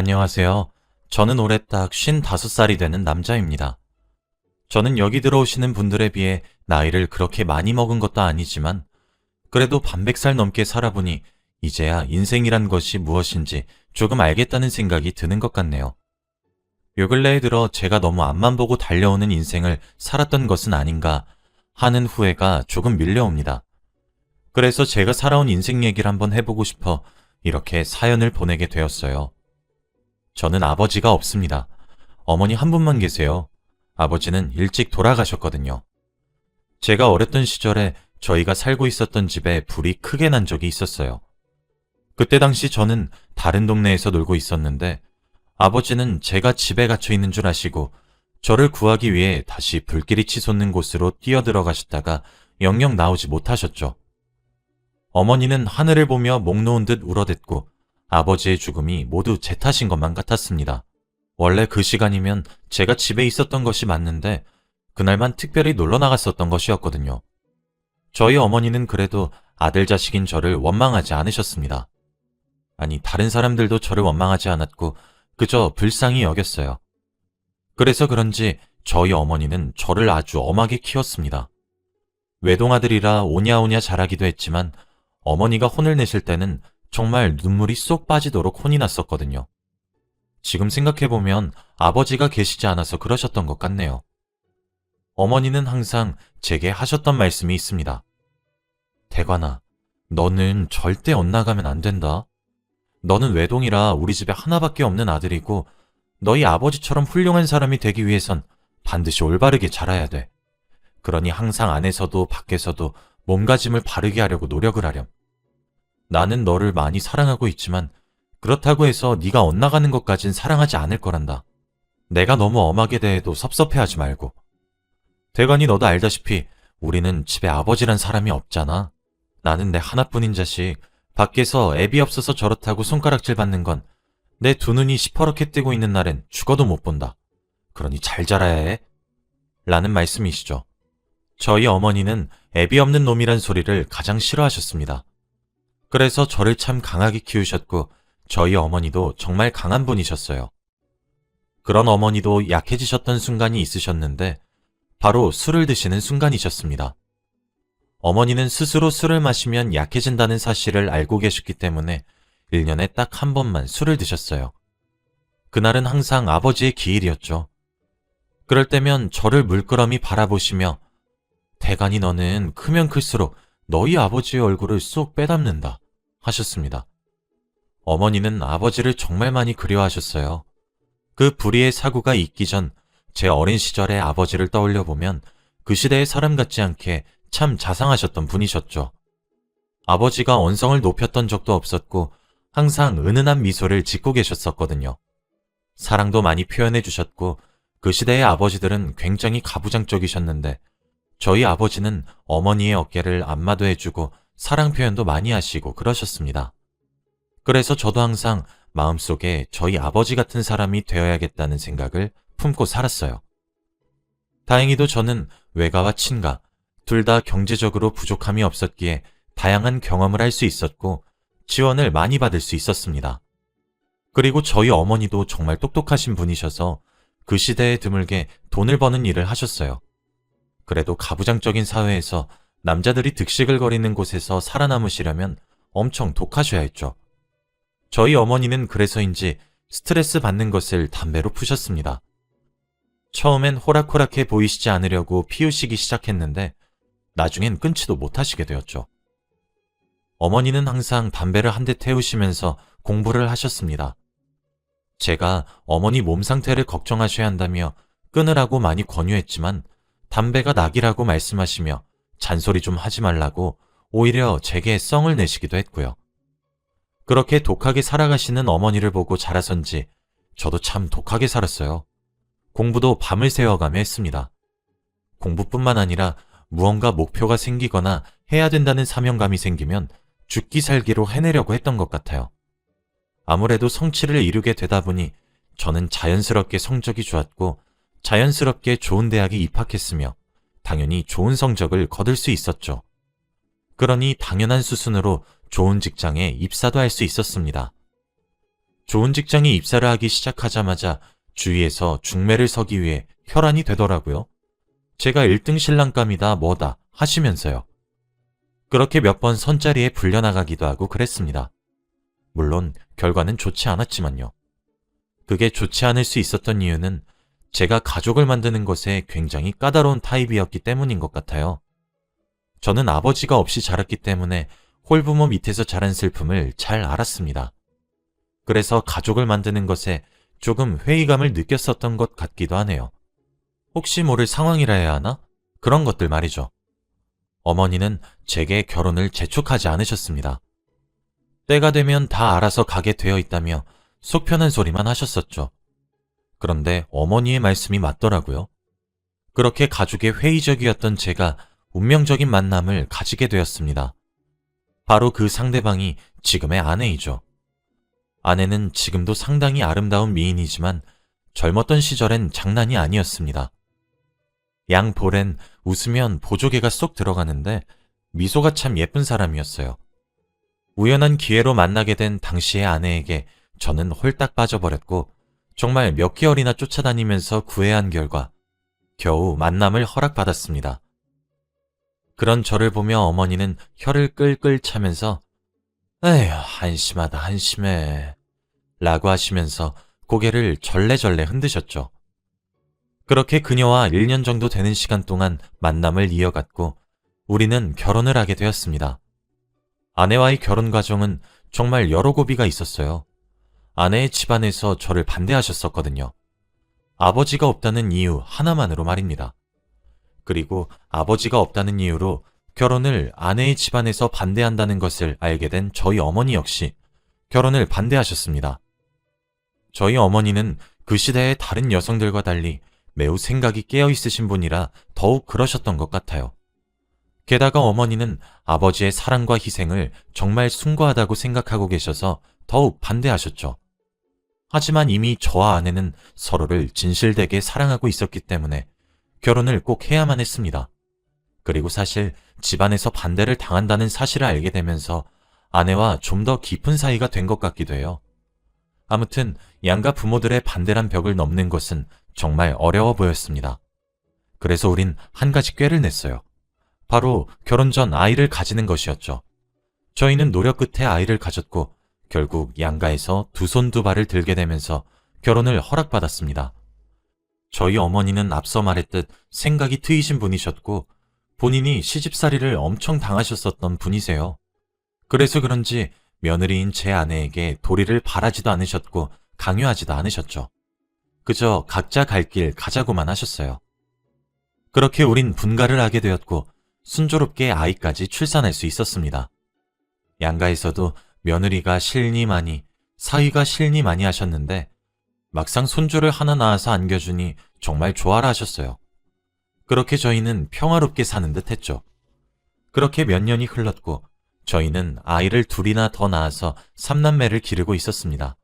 안녕하세요. 저는 올해 딱 55살이 되는 남자입니다. 저는 여기 들어오시는 분들에 비해 나이를 그렇게 많이 먹은 것도 아니지만 그래도 반백살 넘게 살아보니 이제야 인생이란 것이 무엇인지 조금 알겠다는 생각이 드는 것 같네요. 요 근래에 들어 제가 너무 앞만 보고 달려오는 인생을 살았던 것은 아닌가 하는 후회가 조금 밀려옵니다. 그래서 제가 살아온 인생 얘기를 한번 해보고 싶어 이렇게 사연을 보내게 되었어요. 저는 아버지가 없습니다. 어머니 한 분만 계세요. 아버지는 일찍 돌아가셨거든요. 제가 어렸던 시절에 저희가 살고 있었던 집에 불이 크게 난 적이 있었어요. 그때 당시 저는 다른 동네에서 놀고 있었는데 아버지는 제가 집에 갇혀 있는 줄 아시고 저를 구하기 위해 다시 불길이 치솟는 곳으로 뛰어들어가셨다가 영영 나오지 못하셨죠. 어머니는 하늘을 보며 목 놓은 듯 울어댔고 아버지의 죽음이 모두 제 탓인 것만 같았습니다. 원래 그 시간이면 제가 집에 있었던 것이 맞는데 그날만 특별히 놀러 나갔었던 것이었거든요. 저희 어머니는 그래도 아들 자식인 저를 원망하지 않으셨습니다. 아니, 다른 사람들도 저를 원망하지 않았고 그저 불쌍히 여겼어요. 그래서 그런지 저희 어머니는 저를 아주 엄하게 키웠습니다. 외동아들이라 오냐오냐 자라기도 했지만 어머니가 혼을 내실 때는 정말 눈물이 쏙 빠지도록 혼이 났었거든요. 지금 생각해보면 아버지가 계시지 않아서 그러셨던 것 같네요. 어머니는 항상 제게 하셨던 말씀이 있습니다. 대관아, 너는 절대 엇나가면 안 된다. 너는 외동이라 우리 집에 하나밖에 없는 아들이고 너희 아버지처럼 훌륭한 사람이 되기 위해선 반드시 올바르게 자라야 돼. 그러니 항상 안에서도 밖에서도 몸가짐을 바르게 하려고 노력을 하렴. 나는 너를 많이 사랑하고 있지만 그렇다고 해서 네가 엇나가는 것까진 사랑하지 않을 거란다. 내가 너무 엄하게 대해도 섭섭해하지 말고. 대관이 너도 알다시피 우리는 집에 아버지란 사람이 없잖아. 나는 내 하나뿐인 자식, 밖에서 애비 없어서 저렇다고 손가락질 받는 건 내 두 눈이 시퍼렇게 뜨고 있는 날엔 죽어도 못 본다. 그러니 잘 자라야 해. 라는 말씀이시죠. 저희 어머니는 애비 없는 놈이란 소리를 가장 싫어하셨습니다. 그래서 저를 참 강하게 키우셨고 저희 어머니도 정말 강한 분이셨어요. 그런 어머니도 약해지셨던 순간이 있으셨는데 바로 술을 드시는 순간이셨습니다. 어머니는 스스로 술을 마시면 약해진다는 사실을 알고 계셨기 때문에 1년에 딱 한 번만 술을 드셨어요. 그날은 항상 아버지의 기일이었죠. 그럴 때면 저를 물끄러미 바라보시며 대간이 너는 크면 클수록 너희 아버지의 얼굴을 쏙 빼닮는다 하셨습니다. 어머니는 아버지를 정말 많이 그리워하셨어요. 그 불의의 사고가 있기 전 제 어린 시절의 아버지를 떠올려 보면 그 시대의 사람 같지 않게 참 자상하셨던 분이셨죠. 아버지가 언성을 높였던 적도 없었고 항상 은은한 미소를 짓고 계셨었거든요. 사랑도 많이 표현해 주셨고 그 시대의 아버지들은 굉장히 가부장적이셨는데 저희 아버지는 어머니의 어깨를 안마도 해주고 사랑 표현도 많이 하시고 그러셨습니다. 그래서 저도 항상 마음속에 저희 아버지 같은 사람이 되어야겠다는 생각을 품고 살았어요. 다행히도 저는 외가와 친가 둘 다 경제적으로 부족함이 없었기에 다양한 경험을 할 수 있었고 지원을 많이 받을 수 있었습니다. 그리고 저희 어머니도 정말 똑똑하신 분이셔서 그 시대에 드물게 돈을 버는 일을 하셨어요. 그래도 가부장적인 사회에서 남자들이 득실거리는 곳에서 살아남으시려면 엄청 독하셔야 했죠. 저희 어머니는 그래서인지 스트레스 받는 것을 담배로 푸셨습니다. 처음엔 호락호락해 보이시지 않으려고 피우시기 시작했는데 나중엔 끊지도 못하시게 되었죠. 어머니는 항상 담배를 한 대 태우시면서 공부를 하셨습니다. 제가 어머니 몸 상태를 걱정하셔야 한다며 끊으라고 많이 권유했지만 담배가 낙이라고 말씀하시며 잔소리 좀 하지 말라고 오히려 제게 썽을 내시기도 했고요. 그렇게 독하게 살아가시는 어머니를 보고 자라선지 저도 참 독하게 살았어요. 공부도 밤을 새워가며 했습니다. 공부뿐만 아니라 무언가 목표가 생기거나 해야 된다는 사명감이 생기면 죽기 살기로 해내려고 했던 것 같아요. 아무래도 성취를 이루게 되다 보니 저는 자연스럽게 성적이 좋았고 자연스럽게 좋은 대학에 입학했으며 당연히 좋은 성적을 거둘 수 있었죠. 그러니 당연한 수순으로 좋은 직장에 입사도 할 수 있었습니다. 좋은 직장에 입사를 하기 시작하자마자 주위에서 중매를 서기 위해 혈안이 되더라고요. 제가 1등 신랑감이다 뭐다 하시면서요. 그렇게 몇 번 선자리에 불려나가기도 하고 그랬습니다. 물론 결과는 좋지 않았지만요. 그게 좋지 않을 수 있었던 이유는 제가 가족을 만드는 것에 굉장히 까다로운 타입이었기 때문인 것 같아요. 저는 아버지가 없이 자랐기 때문에 홀부모 밑에서 자란 슬픔을 잘 알았습니다. 그래서 가족을 만드는 것에 조금 회의감을 느꼈었던 것 같기도 하네요. 혹시 모를 상황이라 해야 하나? 그런 것들 말이죠. 어머니는 제게 결혼을 재촉하지 않으셨습니다. 때가 되면 다 알아서 가게 되어 있다며 속 편한 소리만 하셨었죠. 그런데 어머니의 말씀이 맞더라고요. 그렇게 가족의 회의적이었던 제가 운명적인 만남을 가지게 되었습니다. 바로 그 상대방이 지금의 아내이죠. 아내는 지금도 상당히 아름다운 미인이지만 젊었던 시절엔 장난이 아니었습니다. 양볼엔 웃으면 보조개가 쏙 들어가는데 미소가 참 예쁜 사람이었어요. 우연한 기회로 만나게 된 당시의 아내에게 저는 홀딱 빠져버렸고 정말 몇 개월이나 쫓아다니면서 구애한 결과 겨우 만남을 허락받았습니다. 그런 저를 보며 어머니는 혀를 끌끌 차면서 에휴 한심하다 한심해 라고 하시면서 고개를 절레절레 흔드셨죠. 그렇게 그녀와 1년 정도 되는 시간 동안 만남을 이어갔고 우리는 결혼을 하게 되었습니다. 아내와의 결혼 과정은 정말 여러 고비가 있었어요. 아내의 집안에서 저를 반대하셨었거든요. 아버지가 없다는 이유 하나만으로 말입니다. 그리고 아버지가 없다는 이유로 결혼을 아내의 집안에서 반대한다는 것을 알게 된 저희 어머니 역시 결혼을 반대하셨습니다. 저희 어머니는 그 시대의 다른 여성들과 달리 매우 생각이 깨어 있으신 분이라 더욱 그러셨던 것 같아요. 게다가 어머니는 아버지의 사랑과 희생을 정말 숭고하다고 생각하고 계셔서 더욱 반대하셨죠. 하지만 이미 저와 아내는 서로를 진실되게 사랑하고 있었기 때문에 결혼을 꼭 해야만 했습니다. 그리고 사실 집안에서 반대를 당한다는 사실을 알게 되면서 아내와 좀 더 깊은 사이가 된 것 같기도 해요. 아무튼 양가 부모들의 반대란 벽을 넘는 것은 정말 어려워 보였습니다. 그래서 우린 한 가지 꾀를 냈어요. 바로 결혼 전 아이를 가지는 것이었죠. 저희는 노력 끝에 아이를 가졌고 결국 양가에서 두 손 두 발을 들게 되면서 결혼을 허락받았습니다. 저희 어머니는 앞서 말했듯 생각이 트이신 분이셨고 본인이 시집살이를 엄청 당하셨었던 분이세요. 그래서 그런지 며느리인 제 아내에게 도리를 바라지도 않으셨고 강요하지도 않으셨죠. 그저 각자 갈 길 가자고만 하셨어요. 그렇게 우린 분가를 하게 되었고 순조롭게 아이까지 출산할 수 있었습니다. 양가에서도 며느리가 실니 많이, 사위가 실니 많이 하셨는데 막상 손주를 하나 낳아서 안겨주니 정말 좋아라 하셨어요. 그렇게 저희는 평화롭게 사는 듯 했죠. 그렇게 몇 년이 흘렀고 저희는 아이를 둘이나 더 낳아서 3남매를 기르고 있었습니다.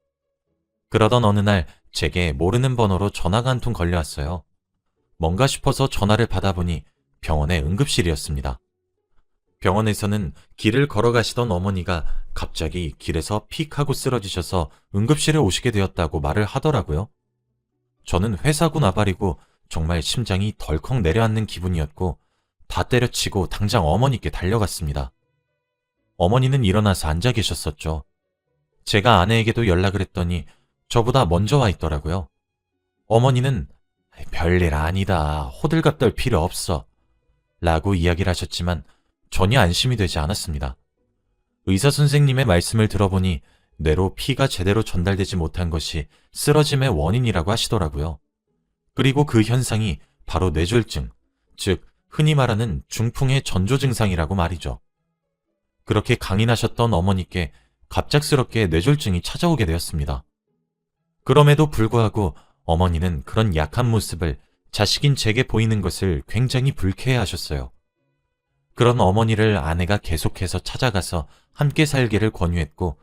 그러던 어느 날 제게 모르는 번호로 전화가 한 통 걸려왔어요. 뭔가 싶어서 전화를 받아보니 병원의 응급실이었습니다. 병원에서는 길을 걸어가시던 어머니가 갑자기 길에서 픽 하고 쓰러지셔서 응급실에 오시게 되었다고 말을 하더라고요. 저는 회사고 나발이고 정말 심장이 덜컥 내려앉는 기분이었고 다 때려치고 당장 어머니께 달려갔습니다. 어머니는 일어나서 앉아 계셨었죠. 제가 아내에게도 연락을 했더니 저보다 먼저 와 있더라고요. 어머니는 별일 아니다. 호들갑 떨 필요 없어. 라고 이야기를 하셨지만 전혀 안심이 되지 않았습니다. 의사 선생님의 말씀을 들어보니 뇌로 피가 제대로 전달되지 못한 것이 쓰러짐의 원인이라고 하시더라고요. 그리고 그 현상이 바로 뇌졸중, 즉 흔히 말하는 중풍의 전조 증상이라고 말이죠. 그렇게 강인하셨던 어머니께 갑작스럽게 뇌졸중이 찾아오게 되었습니다. 그럼에도 불구하고 어머니는 그런 약한 모습을 자식인 제게 보이는 것을 굉장히 불쾌해하셨어요. 그런 어머니를 아내가 계속해서 찾아가서 함께 살기를 권유했고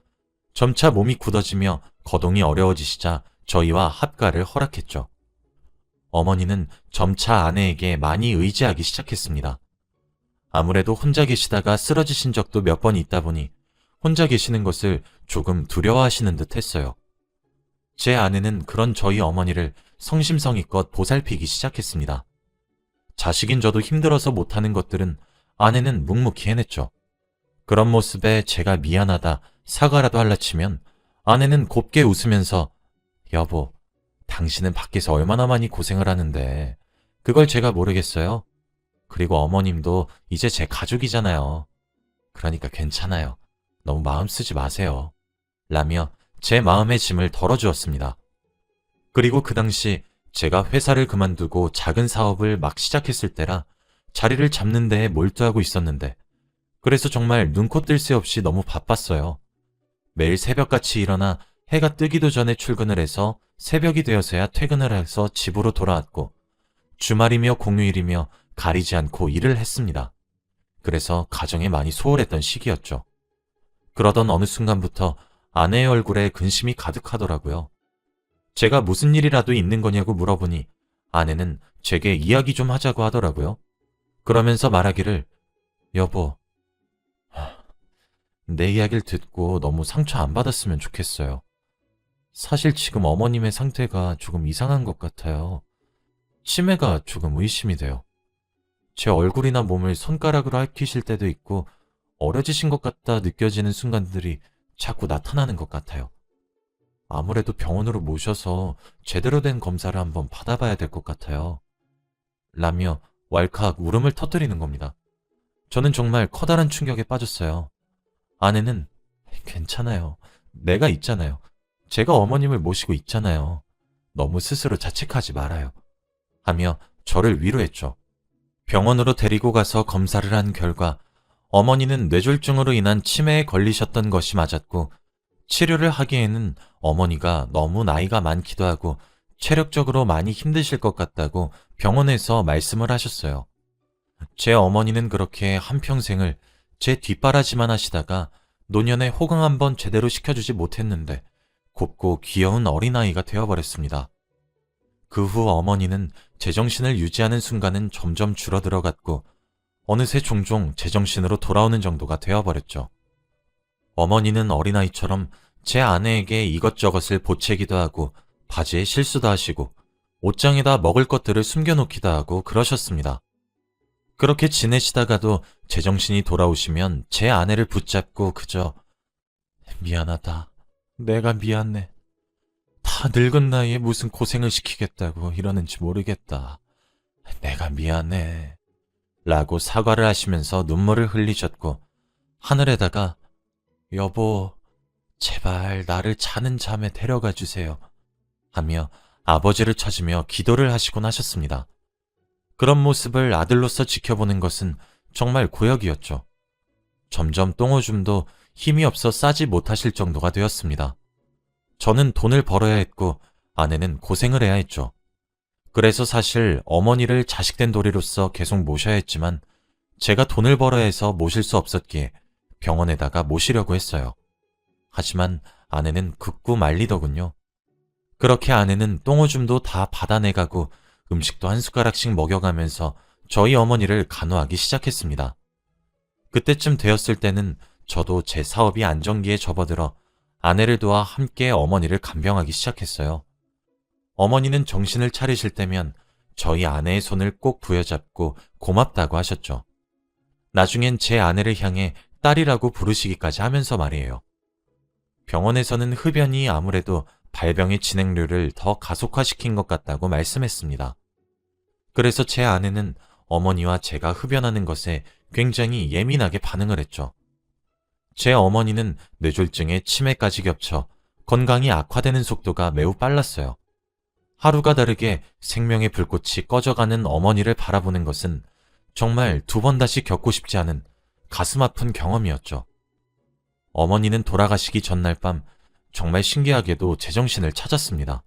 점차 몸이 굳어지며 거동이 어려워지시자 저희와 합가를 허락했죠. 어머니는 점차 아내에게 많이 의지하기 시작했습니다. 아무래도 혼자 계시다가 쓰러지신 적도 몇 번 있다 보니 혼자 계시는 것을 조금 두려워하시는 듯 했어요. 제 아내는 그런 저희 어머니를 성심성의껏 보살피기 시작했습니다. 자식인 저도 힘들어서 못하는 것들은 아내는 묵묵히 해냈죠. 그런 모습에 제가 미안하다, 사과라도 할라 치면 아내는 곱게 웃으면서 여보, 당신은 밖에서 얼마나 많이 고생을 하는데 그걸 제가 모르겠어요? 그리고 어머님도 이제 제 가족이잖아요. 그러니까 괜찮아요. 너무 마음 쓰지 마세요. 라며 제 마음의 짐을 덜어주었습니다. 그리고 그 당시 제가 회사를 그만두고 작은 사업을 막 시작했을 때라 자리를 잡는 데에 몰두하고 있었는데 그래서 정말 눈코 뜰 새 없이 너무 바빴어요. 매일 새벽같이 일어나 해가 뜨기도 전에 출근을 해서 새벽이 되어서야 퇴근을 해서 집으로 돌아왔고 주말이며 공휴일이며 가리지 않고 일을 했습니다. 그래서 가정에 많이 소홀했던 시기였죠. 그러던 어느 순간부터 아내의 얼굴에 근심이 가득하더라고요. 제가 무슨 일이라도 있는 거냐고 물어보니 아내는 제게 이야기 좀 하자고 하더라고요. 그러면서 말하기를 여보, 내 이야기를 듣고 너무 상처 안 받았으면 좋겠어요. 사실 지금 어머님의 상태가 조금 이상한 것 같아요. 치매가 조금 의심이 돼요. 제 얼굴이나 몸을 손가락으로 핥히실 때도 있고 어려지신 것 같다 느껴지는 순간들이 자꾸 나타나는 것 같아요. 아무래도 병원으로 모셔서 제대로 된 검사를 한번 받아봐야 될 것 같아요. 라며 왈칵 울음을 터뜨리는 겁니다. 저는 정말 커다란 충격에 빠졌어요. 아내는 괜찮아요. 내가 있잖아요. 제가 어머님을 모시고 있잖아요. 너무 스스로 자책하지 말아요. 하며 저를 위로했죠. 병원으로 데리고 가서 검사를 한 결과 어머니는 뇌졸중으로 인한 치매에 걸리셨던 것이 맞았고 치료를 하기에는 어머니가 너무 나이가 많기도 하고 체력적으로 많이 힘드실 것 같다고 병원에서 말씀을 하셨어요. 제 어머니는 그렇게 한평생을 제 뒷바라지만 하시다가 노년에 호강 한번 제대로 시켜주지 못했는데 곱고 귀여운 어린아이가 되어버렸습니다. 그 후 어머니는 제정신을 유지하는 순간은 점점 줄어들어갔고 어느새 종종 제정신으로 돌아오는 정도가 되어버렸죠. 어머니는 어린아이처럼 제 아내에게 이것저것을 보채기도 하고 바지에 실수도 하시고 옷장에다 먹을 것들을 숨겨놓기도 하고 그러셨습니다. 그렇게 지내시다가도 제정신이 돌아오시면 제 아내를 붙잡고 그저 미안하다. 내가 미안해. 다 늙은 나이에 무슨 고생을 시키겠다고 이러는지 모르겠다. 내가 미안해. 라고 사과를 하시면서 눈물을 흘리셨고 하늘에다가 여보, 제발 나를 자는 잠에 데려가 주세요. 하며 아버지를 찾으며 기도를 하시곤 하셨습니다. 그런 모습을 아들로서 지켜보는 것은 정말 고역이었죠. 점점 똥오줌도 힘이 없어 싸지 못하실 정도가 되었습니다. 저는 돈을 벌어야 했고 아내는 고생을 해야 했죠. 그래서 사실 어머니를 자식된 도리로서 계속 모셔야 했지만 제가 돈을 벌어야 해서 모실 수 없었기에 병원에다가 모시려고 했어요. 하지만 아내는 극구 말리더군요. 그렇게 아내는 똥오줌도 다 받아내가고 음식도 한 숟가락씩 먹여가면서 저희 어머니를 간호하기 시작했습니다. 그때쯤 되었을 때는 저도 제 사업이 안정기에 접어들어 아내를 도와 함께 어머니를 간병하기 시작했어요. 어머니는 정신을 차리실 때면 저희 아내의 손을 꼭 부여잡고 고맙다고 하셨죠. 나중엔 제 아내를 향해 딸이라고 부르시기까지 하면서 말이에요. 병원에서는 흡연이 아무래도 발병의 진행률을 더 가속화시킨 것 같다고 말씀했습니다. 그래서 제 아내는 어머니와 제가 흡연하는 것에 굉장히 예민하게 반응을 했죠. 제 어머니는 뇌졸중에 치매까지 겹쳐 건강이 악화되는 속도가 매우 빨랐어요. 하루가 다르게 생명의 불꽃이 꺼져가는 어머니를 바라보는 것은 정말 두 번 다시 겪고 싶지 않은 가슴 아픈 경험이었죠. 어머니는 돌아가시기 전날 밤 정말 신기하게도 제정신을 찾았습니다.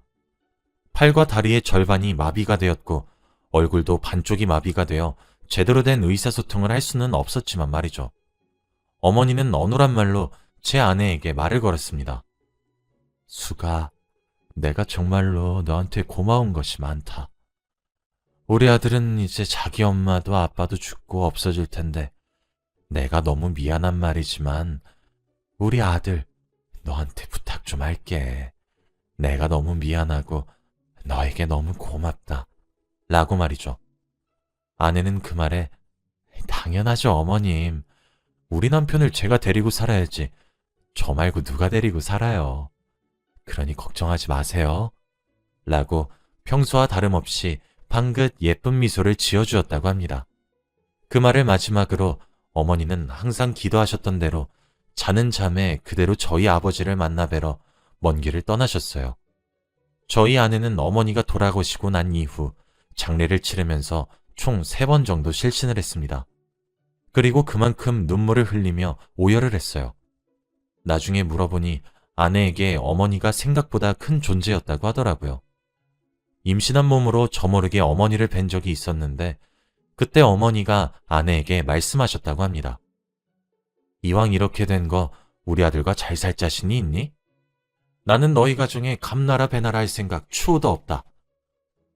팔과 다리의 절반이 마비가 되었고 얼굴도 반쪽이 마비가 되어 제대로 된 의사소통을 할 수는 없었지만 말이죠. 어머니는 어눌한 말로 제 아내에게 말을 걸었습니다. 수가, 내가 정말로 너한테 고마운 것이 많다. 우리 아들은 이제 자기 엄마도 아빠도 죽고 없어질 텐데 내가 너무 미안한 말이지만 우리 아들 너한테 부탁 좀 할게. 내가 너무 미안하고 너에게 너무 고맙다. 라고 말이죠. 아내는 그 말에 당연하죠, 어머님. 우리 남편을 제가 데리고 살아야지. 저 말고 누가 데리고 살아요. 그러니 걱정하지 마세요. 라고 평소와 다름없이 방긋 예쁜 미소를 지어주었다고 합니다. 그 말을 마지막으로 어머니는 항상 기도하셨던 대로 자는 잠에 그대로 저희 아버지를 만나 뵈러 먼 길을 떠나셨어요. 저희 아내는 어머니가 돌아가시고 난 이후 장례를 치르면서 총 3번 정도 실신을 했습니다. 그리고 그만큼 눈물을 흘리며 오열을 했어요. 나중에 물어보니 아내에게 어머니가 생각보다 큰 존재였다고 하더라고요. 임신한 몸으로 저모르게 어머니를 뵌 적이 있었는데 그때 어머니가 아내에게 말씀하셨다고 합니다. 이왕 이렇게 된 거 우리 아들과 잘 살 자신이 있니? 나는 너희 가정에 감나라 배나라 할 생각 추호도 없다.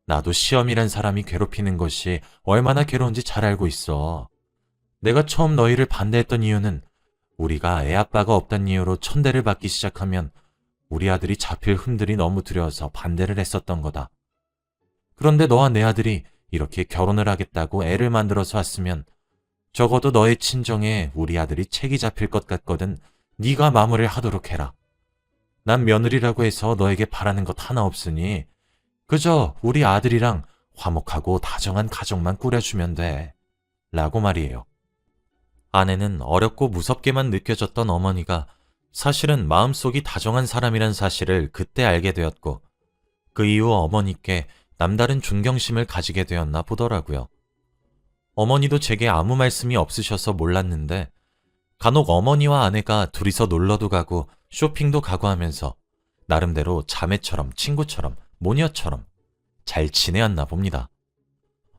나도 시험이란 사람이 괴롭히는 것이 얼마나 괴로운지 잘 알고 있어. 내가 처음 너희를 반대했던 이유는 우리가 애아빠가 없다는 이유로 천대를 받기 시작하면 우리 아들이 잡힐 흠들이 너무 두려워서 반대를 했었던 거다. 그런데 너와 내 아들이 이렇게 결혼을 하겠다고 애를 만들어서 왔으면 적어도 너의 친정에 우리 아들이 책이 잡힐 것 같거든 네가 마무리를 하도록 해라. 난 며느리라고 해서 너에게 바라는 것 하나 없으니 그저 우리 아들이랑 화목하고 다정한 가정만 꾸려주면 돼. 라고 말이에요. 아내는 어렵고 무섭게만 느껴졌던 어머니가 사실은 마음속이 다정한 사람이란 사실을 그때 알게 되었고 그 이후 어머니께 남다른 존경심을 가지게 되었나 보더라고요. 어머니도 제게 아무 말씀이 없으셔서 몰랐는데 간혹 어머니와 아내가 둘이서 놀러도 가고 쇼핑도 가고 하면서 나름대로 자매처럼 친구처럼 모녀처럼 잘 지내왔나 봅니다.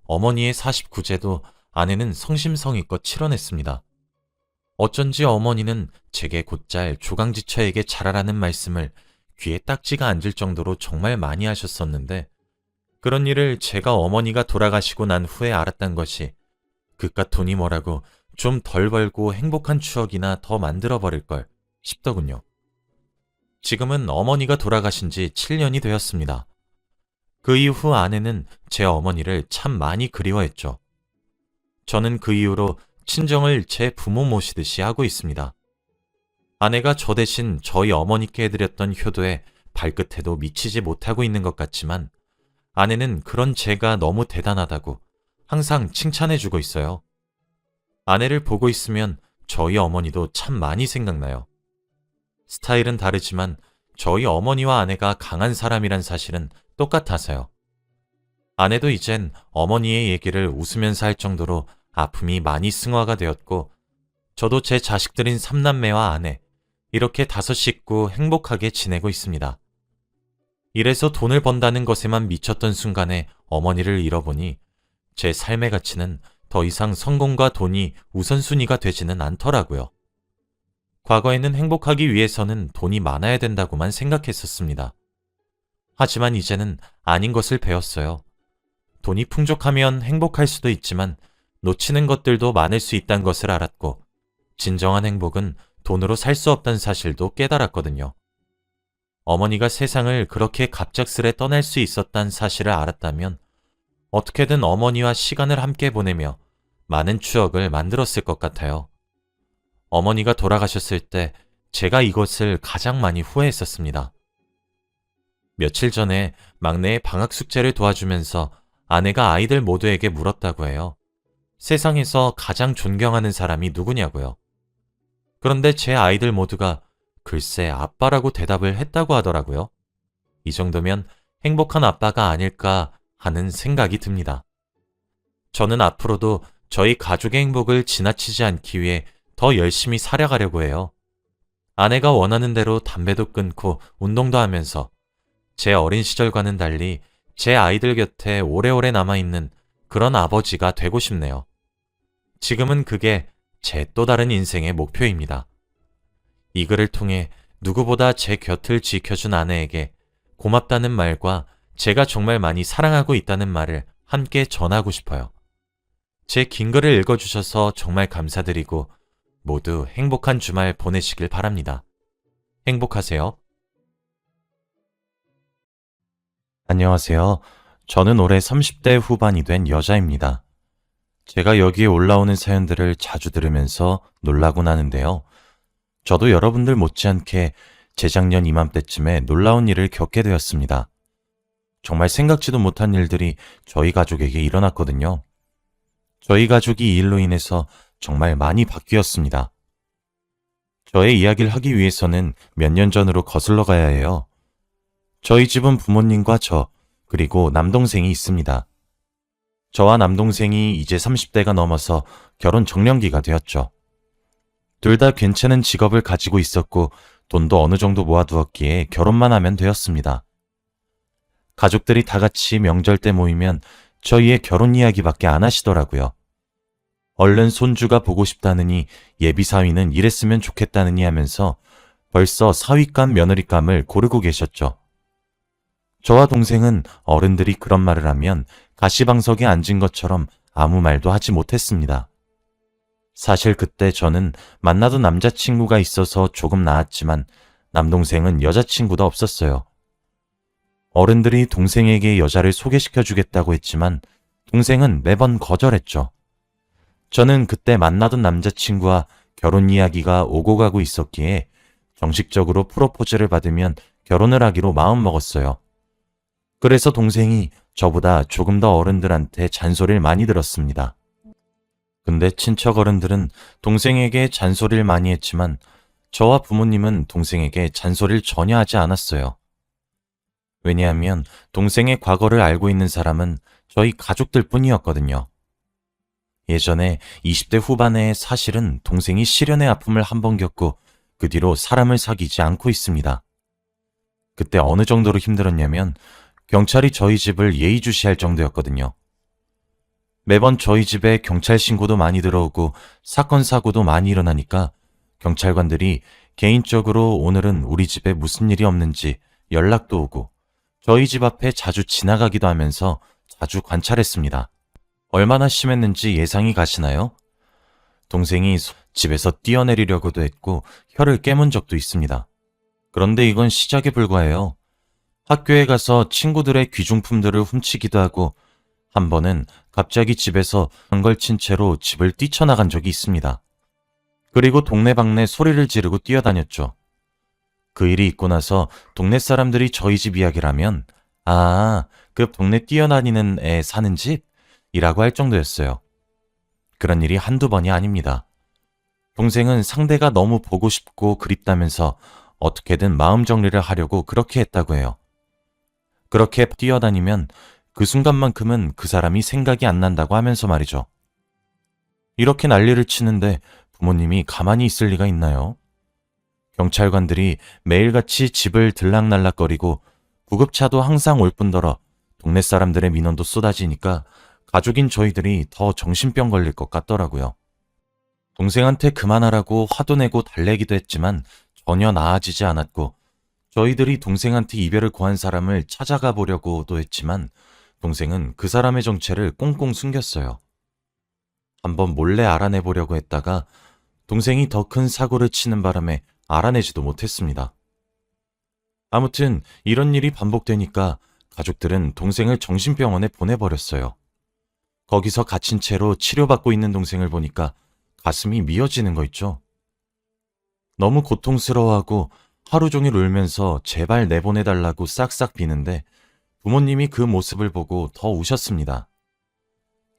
어머니의 49제도 아내는 성심성의껏 치러냈습니다. 어쩐지 어머니는 제게 곧잘 조강지처에게 잘하라는 말씀을 귀에 딱지가 앉을 정도로 정말 많이 하셨었는데 그런 일을 제가 어머니가 돌아가시고 난 후에 알았던 것이 그깟 돈이 뭐라고 좀 덜 벌고 행복한 추억이나 더 만들어버릴 걸 싶더군요. 지금은 어머니가 돌아가신 지 7년이 되었습니다. 그 이후 아내는 제 어머니를 참 많이 그리워했죠. 저는 그 이후로 친정을 제 부모 모시듯이 하고 있습니다. 아내가 저 대신 저희 어머니께 해드렸던 효도에 발끝에도 미치지 못하고 있는 것 같지만 아내는 그런 제가 너무 대단하다고 항상 칭찬해주고 있어요. 아내를 보고 있으면 저희 어머니도 참 많이 생각나요. 스타일은 다르지만 저희 어머니와 아내가 강한 사람이란 사실은 똑같아서요. 아내도 이젠 어머니의 얘기를 웃으면서 할 정도로 아픔이 많이 승화가 되었고 저도 제 자식들인 3남매와 아내 이렇게 5식구 행복하게 지내고 있습니다. 이래서 돈을 번다는 것에만 미쳤던 순간에 어머니를 잃어보니 제 삶의 가치는 더 이상 성공과 돈이 우선순위가 되지는 않더라고요. 과거에는 행복하기 위해서는 돈이 많아야 된다고만 생각했었습니다. 하지만 이제는 아닌 것을 배웠어요. 돈이 풍족하면 행복할 수도 있지만 놓치는 것들도 많을 수 있다는 것을 알았고 진정한 행복은 돈으로 살 수 없다는 사실도 깨달았거든요. 어머니가 세상을 그렇게 갑작스레 떠날 수 있었다는 사실을 알았다면 어떻게든 어머니와 시간을 함께 보내며 많은 추억을 만들었을 것 같아요. 어머니가 돌아가셨을 때 제가 이것을 가장 많이 후회했었습니다. 며칠 전에 막내의 방학 숙제를 도와주면서 아내가 아이들 모두에게 물었다고 해요. 세상에서 가장 존경하는 사람이 누구냐고요. 그런데 제 아이들 모두가 글쎄 아빠라고 대답을 했다고 하더라고요. 이 정도면 행복한 아빠가 아닐까 하는 생각이 듭니다. 저는 앞으로도 저희 가족의 행복을 지나치지 않기 위해 더 열심히 살아가려고 해요. 아내가 원하는 대로 담배도 끊고 운동도 하면서 제 어린 시절과는 달리 제 아이들 곁에 오래오래 남아있는 그런 아버지가 되고 싶네요. 지금은 그게 제 또 다른 인생의 목표입니다. 이 글을 통해 누구보다 제 곁을 지켜준 아내에게 고맙다는 말과 제가 정말 많이 사랑하고 있다는 말을 함께 전하고 싶어요. 제 긴 글을 읽어주셔서 정말 감사드리고 모두 행복한 주말 보내시길 바랍니다. 행복하세요. 안녕하세요. 저는 올해 30대 후반이 된 여자입니다. 제가 여기에 올라오는 사연들을 자주 들으면서 놀라곤 하는데요. 저도 여러분들 못지않게 재작년 이맘때쯤에 놀라운 일을 겪게 되었습니다. 정말 생각지도 못한 일들이 저희 가족에게 일어났거든요. 저희 가족이 이 일로 인해서 정말 많이 바뀌었습니다. 저의 이야기를 하기 위해서는 몇 년 전으로 거슬러 가야 해요. 저희 집은 부모님과 저, 그리고 남동생이 있습니다. 저와 남동생이 이제 30대가 넘어서 결혼 적령기가 되었죠. 둘 다 괜찮은 직업을 가지고 있었고 돈도 어느 정도 모아두었기에 결혼만 하면 되었습니다. 가족들이 다 같이 명절 때 모이면 저희의 결혼 이야기밖에 안 하시더라고요. 얼른 손주가 보고 싶다느니 예비 사위는 이랬으면 좋겠다느니 하면서 벌써 사위감 며느리감을 고르고 계셨죠. 저와 동생은 어른들이 그런 말을 하면 가시방석에 앉은 것처럼 아무 말도 하지 못했습니다. 사실 그때 저는 만나던 남자친구가 있어서 조금 나았지만 남동생은 여자친구도 없었어요. 어른들이 동생에게 여자를 소개시켜 주겠다고 했지만 동생은 매번 거절했죠. 저는 그때 만나던 남자친구와 결혼 이야기가 오고 가고 있었기에 정식적으로 프로포즈를 받으면 결혼을 하기로 마음먹었어요. 그래서 동생이 저보다 조금 더 어른들한테 잔소리를 많이 들었습니다. 근데 친척 어른들은 동생에게 잔소리를 많이 했지만 저와 부모님은 동생에게 잔소리를 전혀 하지 않았어요. 왜냐하면 동생의 과거를 알고 있는 사람은 저희 가족들 뿐이었거든요. 예전에 20대 후반에 사실은 동생이 실연의 아픔을 한 번 겪고 그 뒤로 사람을 사귀지 않고 있습니다. 그때 어느 정도로 힘들었냐면 경찰이 저희 집을 예의주시할 정도였거든요. 매번 저희 집에 경찰 신고도 많이 들어오고 사건 사고도 많이 일어나니까 경찰관들이 개인적으로 오늘은 우리 집에 무슨 일이 없는지 연락도 오고 저희 집 앞에 자주 지나가기도 하면서 자주 관찰했습니다. 얼마나 심했는지 예상이 가시나요? 동생이 집에서 뛰어내리려고도 했고 혀를 깨문 적도 있습니다. 그런데 이건 시작에 불과해요. 학교에 가서 친구들의 귀중품들을 훔치기도 하고 한 번은 갑자기 집에서 덩걸친 채로 집을 뛰쳐나간 적이 있습니다. 그리고 동네방네 소리를 지르고 뛰어다녔죠. 그 일이 있고 나서 동네 사람들이 저희 집 이야기를 하면 아, 그 동네 뛰어다니는 애 사는 집? 이라고 할 정도였어요. 그런 일이 한두 번이 아닙니다. 동생은 상대가 너무 보고 싶고 그립다면서 어떻게든 마음 정리를 하려고 그렇게 했다고 해요. 그렇게 뛰어다니면 그 순간만큼은 그 사람이 생각이 안 난다고 하면서 말이죠. 이렇게 난리를 치는데 부모님이 가만히 있을 리가 있나요? 경찰관들이 매일같이 집을 들락날락거리고 구급차도 항상 올 뿐더러 동네 사람들의 민원도 쏟아지니까 가족인 저희들이 더 정신병 걸릴 것 같더라고요. 동생한테 그만하라고 화도 내고 달래기도 했지만 전혀 나아지지 않았고 저희들이 동생한테 이별을 고한 사람을 찾아가 보려고도 했지만 동생은 그 사람의 정체를 꽁꽁 숨겼어요. 한번 몰래 알아내보려고 했다가 동생이 더 큰 사고를 치는 바람에 알아내지도 못했습니다. 아무튼 이런 일이 반복되니까 가족들은 동생을 정신병원에 보내버렸어요. 거기서 갇힌 채로 치료받고 있는 동생을 보니까 가슴이 미어지는 거 있죠. 너무 고통스러워하고 하루 종일 울면서 제발 내보내달라고 싹싹 비는데 부모님이 그 모습을 보고 더 우셨습니다.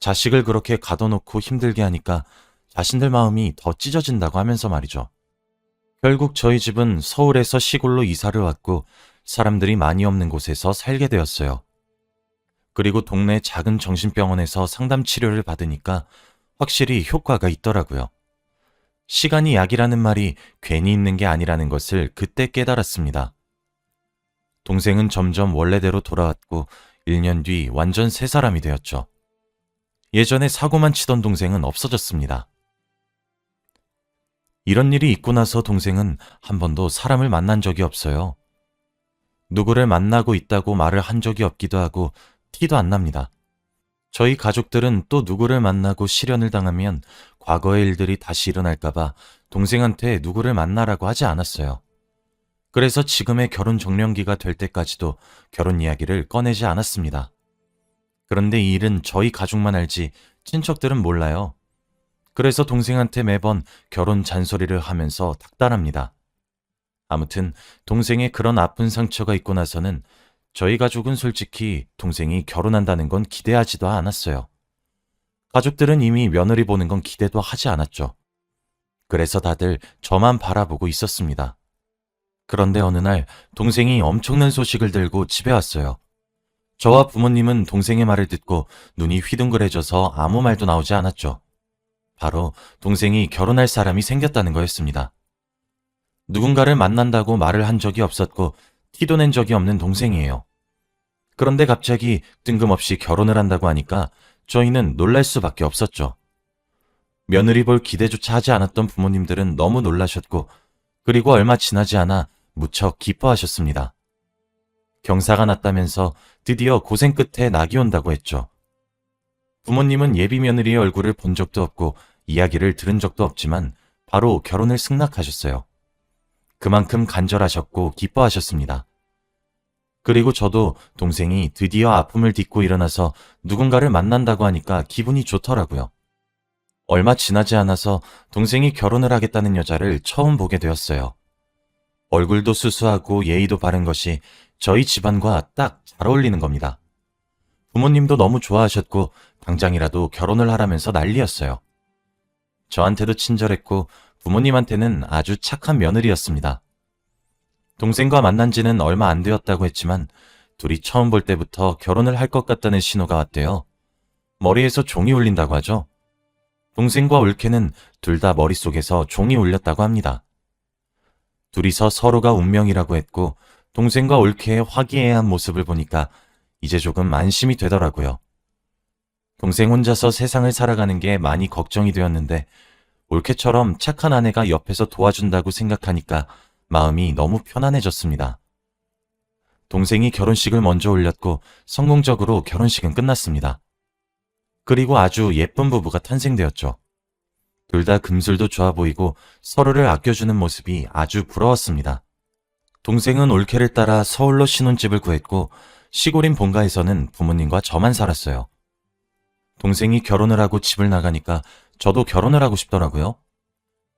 자식을 그렇게 가둬놓고 힘들게 하니까 자신들 마음이 더 찢어진다고 하면서 말이죠. 결국 저희 집은 서울에서 시골로 이사를 왔고 사람들이 많이 없는 곳에서 살게 되었어요. 그리고 동네 작은 정신병원에서 상담 치료를 받으니까 확실히 효과가 있더라고요. 시간이 약이라는 말이 괜히 있는 게 아니라는 것을 그때 깨달았습니다. 동생은 점점 원래대로 돌아왔고 1년 뒤 완전 새 사람이 되었죠. 예전에 사고만 치던 동생은 없어졌습니다. 이런 일이 있고 나서 동생은 한 번도 사람을 만난 적이 없어요. 누구를 만나고 있다고 말을 한 적이 없기도 하고 티도 안 납니다. 저희 가족들은 또 누구를 만나고 실연을 당하면 과거의 일들이 다시 일어날까봐 동생한테 누구를 만나라고 하지 않았어요. 그래서 지금의 결혼 적령기가 될 때까지도 결혼 이야기를 꺼내지 않았습니다. 그런데 이 일은 저희 가족만 알지 친척들은 몰라요. 그래서 동생한테 매번 결혼 잔소리를 하면서 닥달합니다. 아무튼 동생의 그런 아픈 상처가 있고 나서는 저희 가족은 솔직히 동생이 결혼한다는 건 기대하지도 않았어요. 가족들은 이미 며느리 보는 건 기대도 하지 않았죠. 그래서 다들 저만 바라보고 있었습니다. 그런데 어느 날 동생이 엄청난 소식을 들고 집에 왔어요. 저와 부모님은 동생의 말을 듣고 눈이 휘둥그레져서 아무 말도 나오지 않았죠. 바로 동생이 결혼할 사람이 생겼다는 거였습니다. 누군가를 만난다고 말을 한 적이 없었고 티도 낸 적이 없는 동생이에요. 그런데 갑자기 뜬금없이 결혼을 한다고 하니까 저희는 놀랄 수밖에 없었죠. 며느리 볼 기대조차 하지 않았던 부모님들은 너무 놀라셨고 그리고 얼마 지나지 않아 무척 기뻐하셨습니다. 경사가 났다면서 드디어 고생 끝에 낙이 온다고 했죠. 부모님은 예비 며느리의 얼굴을 본 적도 없고 이야기를 들은 적도 없지만 바로 결혼을 승낙하셨어요. 그만큼 간절하셨고 기뻐하셨습니다. 그리고 저도 동생이 드디어 아픔을 딛고 일어나서 누군가를 만난다고 하니까 기분이 좋더라고요. 얼마 지나지 않아서 동생이 결혼을 하겠다는 여자를 처음 보게 되었어요. 얼굴도 수수하고 예의도 바른 것이 저희 집안과 딱 잘 어울리는 겁니다. 부모님도 너무 좋아하셨고 당장이라도 결혼을 하라면서 난리였어요. 저한테도 친절했고 부모님한테는 아주 착한 며느리였습니다. 동생과 만난 지는 얼마 안 되었다고 했지만 둘이 처음 볼 때부터 결혼을 할 것 같다는 신호가 왔대요. 머리에서 종이 울린다고 하죠. 동생과 올케는 둘 다 머릿속에서 종이 울렸다고 합니다. 둘이서 서로가 운명이라고 했고 동생과 올케의 화기애애한 모습을 보니까 이제 조금 안심이 되더라고요. 동생 혼자서 세상을 살아가는 게 많이 걱정이 되었는데 올케처럼 착한 아내가 옆에서 도와준다고 생각하니까 마음이 너무 편안해졌습니다. 동생이 결혼식을 먼저 올렸고 성공적으로 결혼식은 끝났습니다. 그리고 아주 예쁜 부부가 탄생되었죠. 둘 다 금술도 좋아 보이고 서로를 아껴주는 모습이 아주 부러웠습니다. 동생은 올케를 따라 서울로 신혼집을 구했고 시골인 본가에서는 부모님과 저만 살았어요. 동생이 결혼을 하고 집을 나가니까 저도 결혼을 하고 싶더라고요.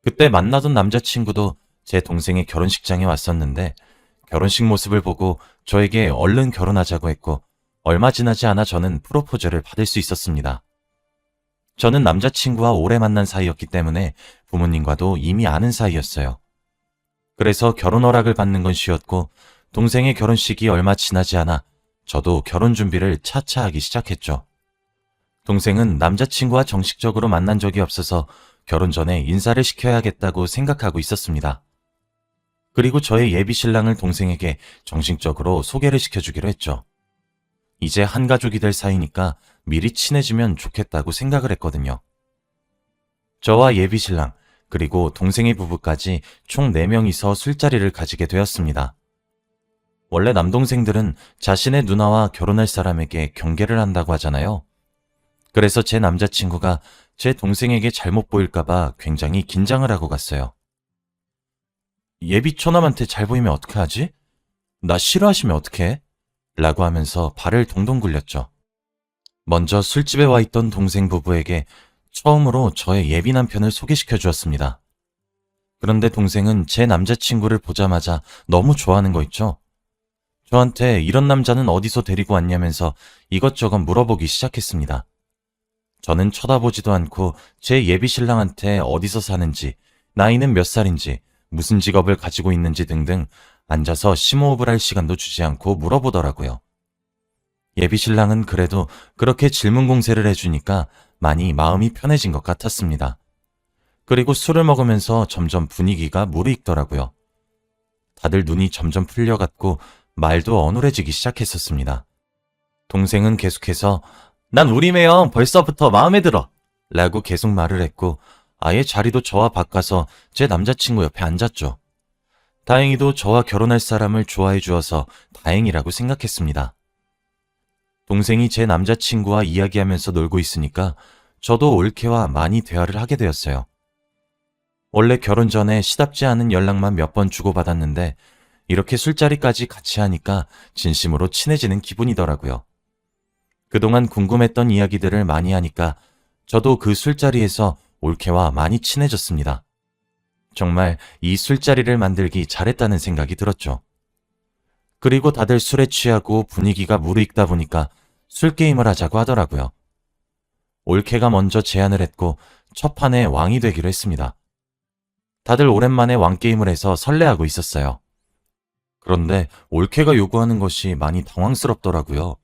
그때 만나던 남자친구도 제 동생의 결혼식장에 왔었는데 결혼식 모습을 보고 저에게 얼른 결혼하자고 했고 얼마 지나지 않아 저는 프로포즈를 받을 수 있었습니다. 저는 남자친구와 오래 만난 사이였기 때문에 부모님과도 이미 아는 사이였어요. 그래서 결혼 허락을 받는 건 쉬웠고 동생의 결혼식이 얼마 지나지 않아 저도 결혼 준비를 차차 하기 시작했죠. 동생은 남자친구와 정식적으로 만난 적이 없어서 결혼 전에 인사를 시켜야겠다고 생각하고 있었습니다. 그리고 저의 예비 신랑을 동생에게 정식적으로 소개를 시켜주기로 했죠. 이제 한 가족이 될 사이니까 미리 친해지면 좋겠다고 생각을 했거든요. 저와 예비 신랑, 그리고 동생의 부부까지 총 4명이서 술자리를 가지게 되었습니다. 원래 남동생들은 자신의 누나와 결혼할 사람에게 경계를 한다고 하잖아요. 그래서 제 남자친구가 제 동생에게 잘못 보일까봐 굉장히 긴장을 하고 갔어요. 예비 처남한테 잘 보이면 어떡하지? 나 싫어하시면 어떡해? 라고 하면서 발을 동동 굴렸죠. 먼저 술집에 와 있던 동생 부부에게 처음으로 저의 예비 남편을 소개시켜 주었습니다. 그런데 동생은 제 남자친구를 보자마자 너무 좋아하는 거 있죠? 저한테 이런 남자는 어디서 데리고 왔냐면서 이것저것 물어보기 시작했습니다. 저는 쳐다보지도 않고 제 예비 신랑한테 어디서 사는지, 나이는 몇 살인지, 무슨 직업을 가지고 있는지 등등 앉아서 심호흡을 할 시간도 주지 않고 물어보더라고요. 예비 신랑은 그래도 그렇게 질문 공세를 해주니까 많이 마음이 편해진 것 같았습니다. 그리고 술을 먹으면서 점점 분위기가 무르익더라고요. 다들 눈이 점점 풀려갔고 말도 어눌해지기 시작했었습니다. 동생은 계속해서 난 우리 매형 벌써부터 마음에 들어 라고 계속 말을 했고 아예 자리도 저와 바꿔서 제 남자친구 옆에 앉았죠. 다행히도 저와 결혼할 사람을 좋아해 주어서 다행이라고 생각했습니다. 동생이 제 남자친구와 이야기하면서 놀고 있으니까 저도 올케와 많이 대화를 하게 되었어요. 원래 결혼 전에 시답지 않은 연락만 몇 번 주고받았는데 이렇게 술자리까지 같이 하니까 진심으로 친해지는 기분이더라고요. 그동안 궁금했던 이야기들을 많이 하니까 저도 그 술자리에서 올케와 많이 친해졌습니다. 정말 이 술자리를 만들기 잘했다는 생각이 들었죠. 그리고 다들 술에 취하고 분위기가 무르익다 보니까 술게임을 하자고 하더라고요. 올케가 먼저 제안을 했고 첫 판에 왕이 되기로 했습니다. 다들 오랜만에 왕게임을 해서 설레하고 있었어요. 그런데 올케가 요구하는 것이 많이 당황스럽더라고요.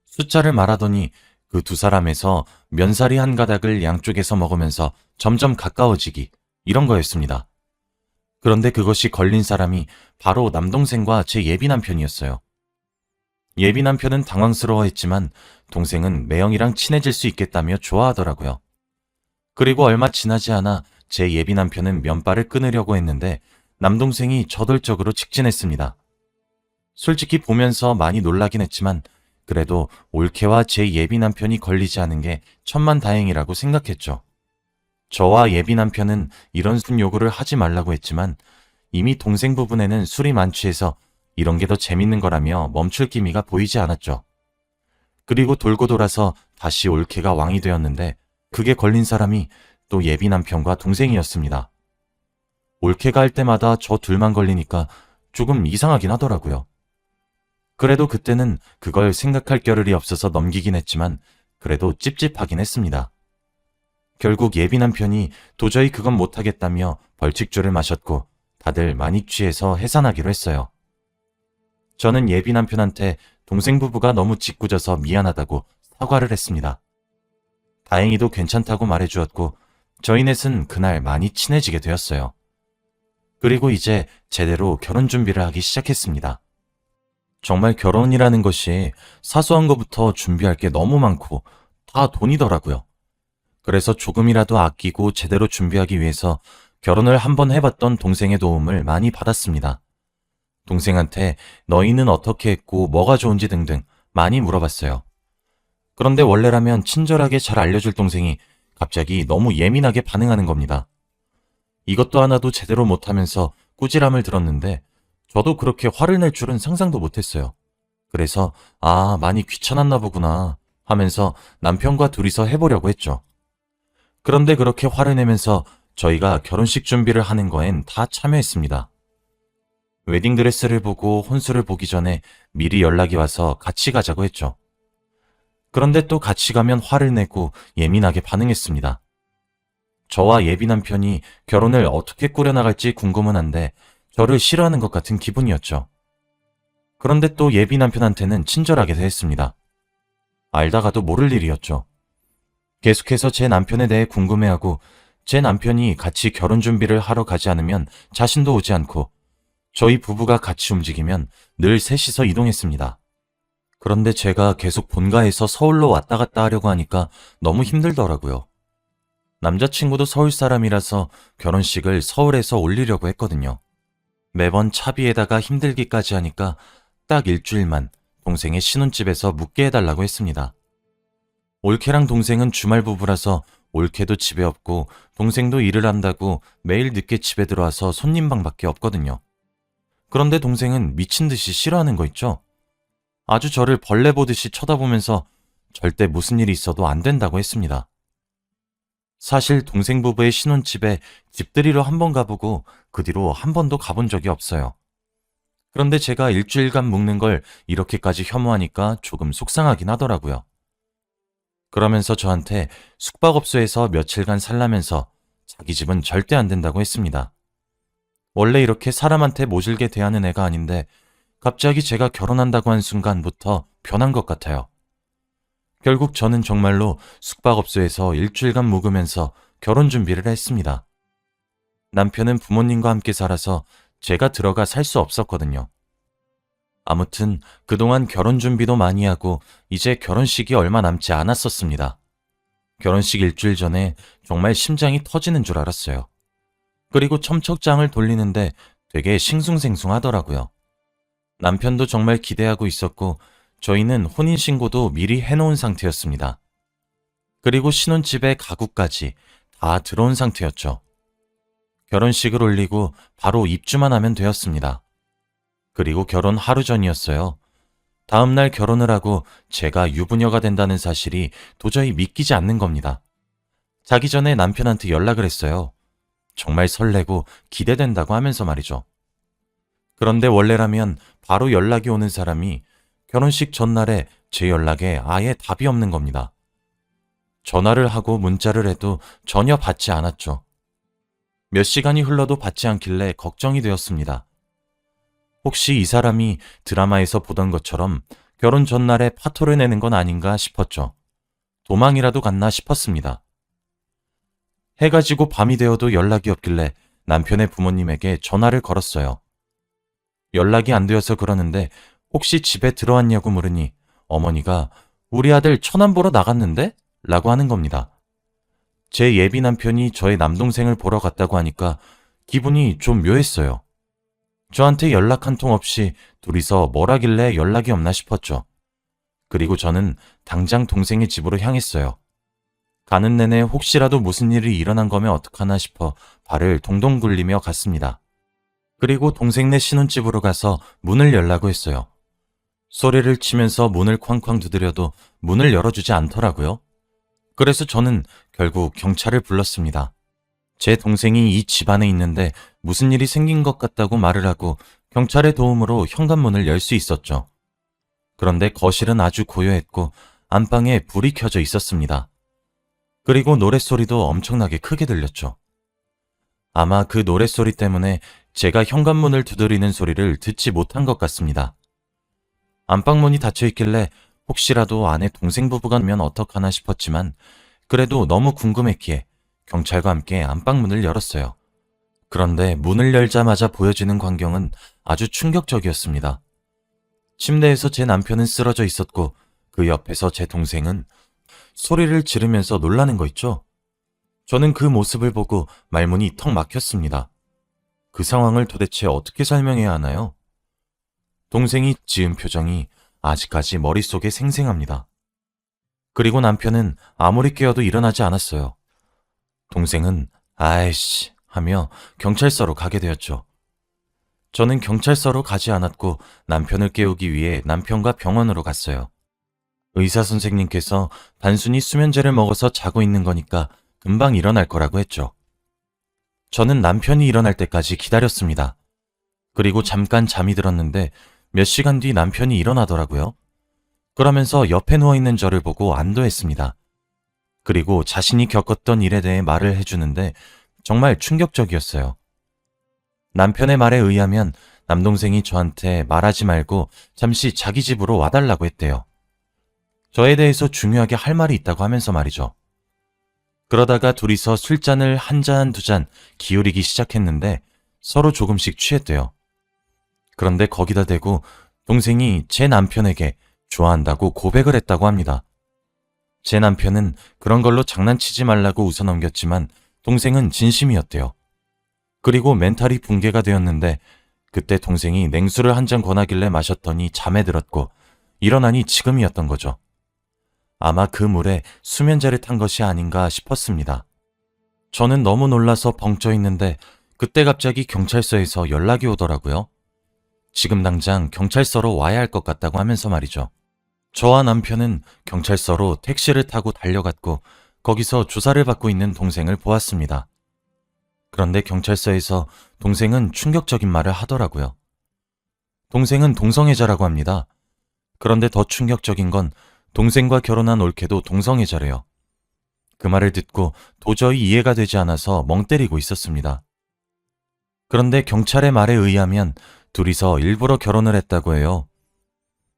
숫자를 말하더니 그 두 사람에서 면사리 한 가닥을 양쪽에서 먹으면서 점점 가까워지기, 이런 거였습니다. 그런데 그것이 걸린 사람이 바로 남동생과 제 예비 남편이었어요. 예비 남편은 당황스러워했지만 동생은 매형이랑 친해질 수 있겠다며 좋아하더라고요. 그리고 얼마 지나지 않아 제 예비 남편은 면발을 끊으려고 했는데 남동생이 저돌적으로 직진했습니다. 솔직히 보면서 많이 놀라긴 했지만 그래도 올케와 제 예비 남편이 걸리지 않은 게 천만다행이라고 생각했죠. 저와 예비 남편은 이런 술 요구를 하지 말라고 했지만 이미 동생 부분에는 술이 만취해서 이런 게 더 재밌는 거라며 멈출 기미가 보이지 않았죠. 그리고 돌고 돌아서 다시 올케가 왕이 되었는데 그게 걸린 사람이 또 예비 남편과 동생이었습니다. 올케가 할 때마다 저 둘만 걸리니까 조금 이상하긴 하더라고요. 그래도 그때는 그걸 생각할 겨를이 없어서 넘기긴 했지만 그래도 찝찝하긴 했습니다. 결국 예비 남편이 도저히 그건 못하겠다며 벌칙주를 마셨고 다들 많이 취해서 해산하기로 했어요. 저는 예비 남편한테 동생 부부가 너무 짓궂어서 미안하다고 사과를 했습니다. 다행히도 괜찮다고 말해주었고 저희 넷은 그날 많이 친해지게 되었어요. 그리고 이제 제대로 결혼 준비를 하기 시작했습니다. 정말 결혼이라는 것이 사소한 것부터 준비할 게 너무 많고 다 돈이더라고요. 그래서 조금이라도 아끼고 제대로 준비하기 위해서 결혼을 한번 해봤던 동생의 도움을 많이 받았습니다. 동생한테 너희는 어떻게 했고 뭐가 좋은지 등등 많이 물어봤어요. 그런데 원래라면 친절하게 잘 알려줄 동생이 갑자기 너무 예민하게 반응하는 겁니다. 이것도 하나도 제대로 못하면서 꾸지람을 들었는데 저도 그렇게 화를 낼 줄은 상상도 못했어요. 그래서 많이 귀찮았나 보구나 하면서 남편과 둘이서 해보려고 했죠. 그런데 그렇게 화를 내면서 저희가 결혼식 준비를 하는 거엔 다 참여했습니다. 웨딩드레스를 보고 혼수를 보기 전에 미리 연락이 와서 같이 가자고 했죠. 그런데 또 같이 가면 화를 내고 예민하게 반응했습니다. 저와 예비 남편이 결혼을 어떻게 꾸려나갈지 궁금은 한데 저를 싫어하는 것 같은 기분이었죠. 그런데 또 예비 남편한테는 친절하게 대했습니다. 알다가도 모를 일이었죠. 계속해서 제 남편에 대해 궁금해하고 제 남편이 같이 결혼 준비를 하러 가지 않으면 자신도 오지 않고 저희 부부가 같이 움직이면 늘 셋이서 이동했습니다. 그런데 제가 계속 본가에서 서울로 왔다 갔다 하려고 하니까 너무 힘들더라고요. 남자친구도 서울 사람이라서 결혼식을 서울에서 올리려고 했거든요. 매번 차비에다가 힘들기까지 하니까 딱 일주일만 동생의 신혼집에서 묵게 해달라고 했습니다. 올케랑 동생은 주말 부부라서 올케도 집에 없고 동생도 일을 한다고 매일 늦게 집에 들어와서 손님방밖에 없거든요. 그런데 동생은 미친 듯이 싫어하는 거 있죠? 아주 저를 벌레 보듯이 쳐다보면서 절대 무슨 일이 있어도 안 된다고 했습니다. 사실 동생 부부의 신혼집에 집들이로 한 번 가보고 그 뒤로 한 번도 가본 적이 없어요. 그런데 제가 일주일간 묵는 걸 이렇게까지 혐오하니까 조금 속상하긴 하더라고요. 그러면서 저한테 숙박업소에서 며칠간 살라면서 자기 집은 절대 안 된다고 했습니다. 원래 이렇게 사람한테 모질게 대하는 애가 아닌데 갑자기 제가 결혼한다고 한 순간부터 변한 것 같아요. 결국 저는 정말로 숙박업소에서 일주일간 묵으면서 결혼 준비를 했습니다. 남편은 부모님과 함께 살아서 제가 들어가 살 수 없었거든요. 아무튼 그동안 결혼 준비도 많이 하고 이제 결혼식이 얼마 남지 않았었습니다. 결혼식 일주일 전에 정말 심장이 터지는 줄 알았어요. 그리고 첨척장을 돌리는데 되게 싱숭생숭하더라고요. 남편도 정말 기대하고 있었고 저희는 혼인신고도 미리 해놓은 상태였습니다. 그리고 신혼집에 가구까지 다 들어온 상태였죠. 결혼식을 올리고 바로 입주만 하면 되었습니다. 그리고 결혼 하루 전이었어요. 다음날 결혼을 하고 제가 유부녀가 된다는 사실이 도저히 믿기지 않는 겁니다. 자기 전에 남편한테 연락을 했어요. 정말 설레고 기대된다고 하면서 말이죠. 그런데 원래라면 바로 연락이 오는 사람이 결혼식 전날에 제 연락에 아예 답이 없는 겁니다. 전화를 하고 문자를 해도 전혀 받지 않았죠. 몇 시간이 흘러도 받지 않길래 걱정이 되었습니다. 혹시 이 사람이 드라마에서 보던 것처럼 결혼 전날에 파토를 내는 건 아닌가 싶었죠. 도망이라도 갔나 싶었습니다. 해가 지고 밤이 되어도 연락이 없길래 남편의 부모님에게 전화를 걸었어요. 연락이 안 되어서 그러는데 혹시 집에 들어왔냐고 물으니 어머니가 우리 아들 처남 보러 나갔는데? 라고 하는 겁니다. 제 예비 남편이 저의 남동생을 보러 갔다고 하니까 기분이 좀 묘했어요. 저한테 연락 한 통 없이 둘이서 뭘 하길래 연락이 없나 싶었죠. 그리고 저는 당장 동생의 집으로 향했어요. 가는 내내 혹시라도 무슨 일이 일어난 거면 어떡하나 싶어 발을 동동 굴리며 갔습니다. 그리고 동생네 신혼집으로 가서 문을 열라고 했어요. 소리를 치면서 문을 쾅쾅 두드려도 문을 열어주지 않더라고요. 그래서 저는 결국 경찰을 불렀습니다. 제 동생이 이 집안에 있는데 무슨 일이 생긴 것 같다고 말을 하고 경찰의 도움으로 현관문을 열 수 있었죠. 그런데 거실은 아주 고요했고 안방에 불이 켜져 있었습니다. 그리고 노랫소리도 엄청나게 크게 들렸죠. 아마 그 노랫소리 때문에 제가 현관문을 두드리는 소리를 듣지 못한 것 같습니다. 안방문이 닫혀 있길래 혹시라도 안에 동생 부부가 오면 어떡하나 싶었지만 그래도 너무 궁금했기에 경찰과 함께 안방문을 열었어요. 그런데 문을 열자마자 보여지는 광경은 아주 충격적이었습니다. 침대에서 제 남편은 쓰러져 있었고 그 옆에서 제 동생은 소리를 지르면서 놀라는 거 있죠? 저는 그 모습을 보고 말문이 턱 막혔습니다. 그 상황을 도대체 어떻게 설명해야 하나요? 동생이 지은 표정이 아직까지 머릿속에 생생합니다. 그리고 남편은 아무리 깨어도 일어나지 않았어요. 동생은 아이씨 하며 경찰서로 가게 되었죠. 저는 경찰서로 가지 않았고 남편을 깨우기 위해 남편과 병원으로 갔어요. 의사 선생님께서 단순히 수면제를 먹어서 자고 있는 거니까 금방 일어날 거라고 했죠. 저는 남편이 일어날 때까지 기다렸습니다. 그리고 잠깐 잠이 들었는데 몇 시간 뒤 남편이 일어나더라고요. 그러면서 옆에 누워있는 저를 보고 안도했습니다. 그리고 자신이 겪었던 일에 대해 말을 해주는데 정말 충격적이었어요. 남편의 말에 의하면 남동생이 저한테 말하지 말고 잠시 자기 집으로 와달라고 했대요. 저에 대해서 중요하게 할 말이 있다고 하면서 말이죠. 그러다가 둘이서 술잔을 한 잔, 두 잔 기울이기 시작했는데 서로 조금씩 취했대요. 그런데 거기다 대고 동생이 제 남편에게 좋아한다고 고백을 했다고 합니다. 제 남편은 그런 걸로 장난치지 말라고 웃어넘겼지만 동생은 진심이었대요. 그리고 멘탈이 붕괴가 되었는데 그때 동생이 냉수를 한 잔 권하길래 마셨더니 잠에 들었고 일어나니 지금이었던 거죠. 아마 그 물에 수면제를 탄 것이 아닌가 싶었습니다. 저는 너무 놀라서 벙쪄 있는데 그때 갑자기 경찰서에서 연락이 오더라고요. 지금 당장 경찰서로 와야 할 것 같다고 하면서 말이죠. 저와 남편은 경찰서로 택시를 타고 달려갔고 거기서 조사를 받고 있는 동생을 보았습니다. 그런데 경찰서에서 동생은 충격적인 말을 하더라고요. 동생은 동성애자라고 합니다. 그런데 더 충격적인 건 동생과 결혼한 올케도 동성애자래요. 그 말을 듣고 도저히 이해가 되지 않아서 멍 때리고 있었습니다. 그런데 경찰의 말에 의하면 둘이서 일부러 결혼을 했다고 해요.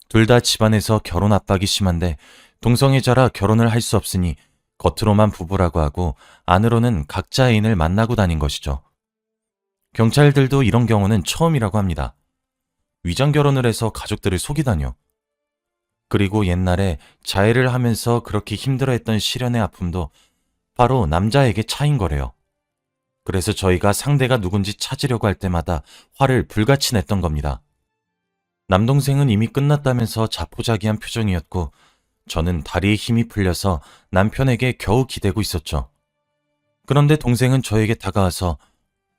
둘 다 집안에서 결혼 압박이 심한데 동성애자라 결혼을 할 수 없으니 겉으로만 부부라고 하고 안으로는 각자 애인을 만나고 다닌 것이죠. 경찰들도 이런 경우는 처음이라고 합니다. 위장 결혼을 해서 가족들을 속이다뇨. 그리고 옛날에 자해를 하면서 그렇게 힘들어했던 시련의 아픔도 바로 남자에게 차인 거래요. 그래서 저희가 상대가 누군지 찾으려고 할 때마다 화를 불같이 냈던 겁니다. 남동생은 이미 끝났다면서 자포자기한 표정이었고 저는 다리에 힘이 풀려서 남편에게 겨우 기대고 있었죠. 그런데 동생은 저에게 다가와서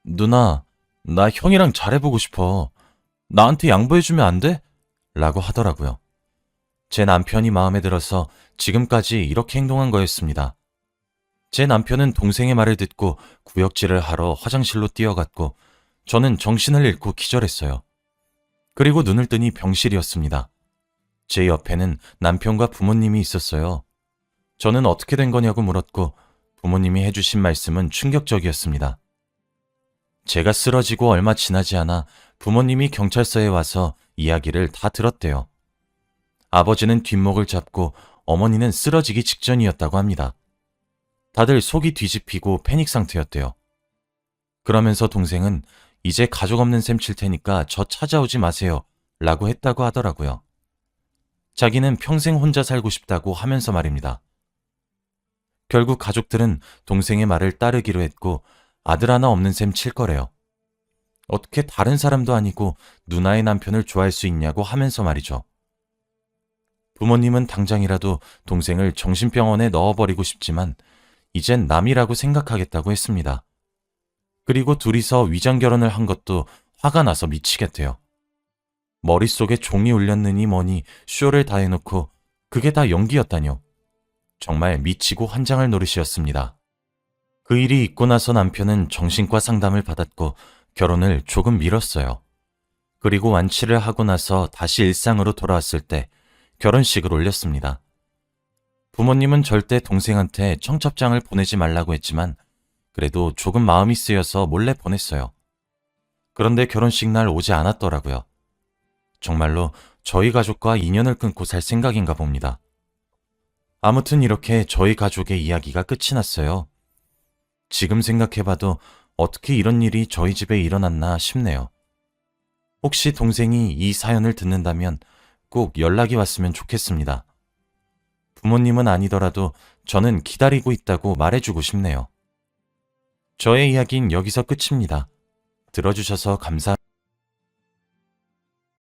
누나, 나 형이랑 잘해보고 싶어. 나한테 양보해주면 안 돼? 라고 하더라고요. 제 남편이 마음에 들어서 지금까지 이렇게 행동한 거였습니다. 제 남편은 동생의 말을 듣고 구역질을 하러 화장실로 뛰어갔고 저는 정신을 잃고 기절했어요. 그리고 눈을 뜨니 병실이었습니다. 제 옆에는 남편과 부모님이 있었어요. 저는 어떻게 된 거냐고 물었고 부모님이 해주신 말씀은 충격적이었습니다. 제가 쓰러지고 얼마 지나지 않아 부모님이 경찰서에 와서 이야기를 다 들었대요. 아버지는 뒷목을 잡고 어머니는 쓰러지기 직전이었다고 합니다. 다들 속이 뒤집히고 패닉 상태였대요. 그러면서 동생은 이제 가족 없는 셈 칠 테니까 저 찾아오지 마세요 라고 했다고 하더라고요. 자기는 평생 혼자 살고 싶다고 하면서 말입니다. 결국 가족들은 동생의 말을 따르기로 했고 아들 하나 없는 셈 칠 거래요. 어떻게 다른 사람도 아니고 누나의 남편을 좋아할 수 있냐고 하면서 말이죠. 부모님은 당장이라도 동생을 정신병원에 넣어버리고 싶지만 이젠 남이라고 생각하겠다고 했습니다. 그리고 둘이서 위장결혼을 한 것도 화가 나서 미치겠대요. 머릿속에 종이 울렸느니 뭐니 쇼를 다 해놓고 그게 다 연기였다뇨. 정말 미치고 환장할 노릇이었습니다. 그 일이 있고 나서 남편은 정신과 상담을 받았고 결혼을 조금 미뤘어요. 그리고 완치를 하고 나서 다시 일상으로 돌아왔을 때 결혼식을 올렸습니다. 부모님은 절대 동생한테 청첩장을 보내지 말라고 했지만 그래도 조금 마음이 쓰여서 몰래 보냈어요. 그런데 결혼식 날 오지 않았더라고요. 정말로 저희 가족과 인연을 끊고 살 생각인가 봅니다. 아무튼 이렇게 저희 가족의 이야기가 끝이 났어요. 지금 생각해봐도 어떻게 이런 일이 저희 집에 일어났나 싶네요. 혹시 동생이 이 사연을 듣는다면 꼭 연락이 왔으면 좋겠습니다. 부모님은 아니더라도 저는 기다리고 있다고 말해주고 싶네요. 저의 이야기는 여기서 끝입니다. 들어주셔서 감사합니다.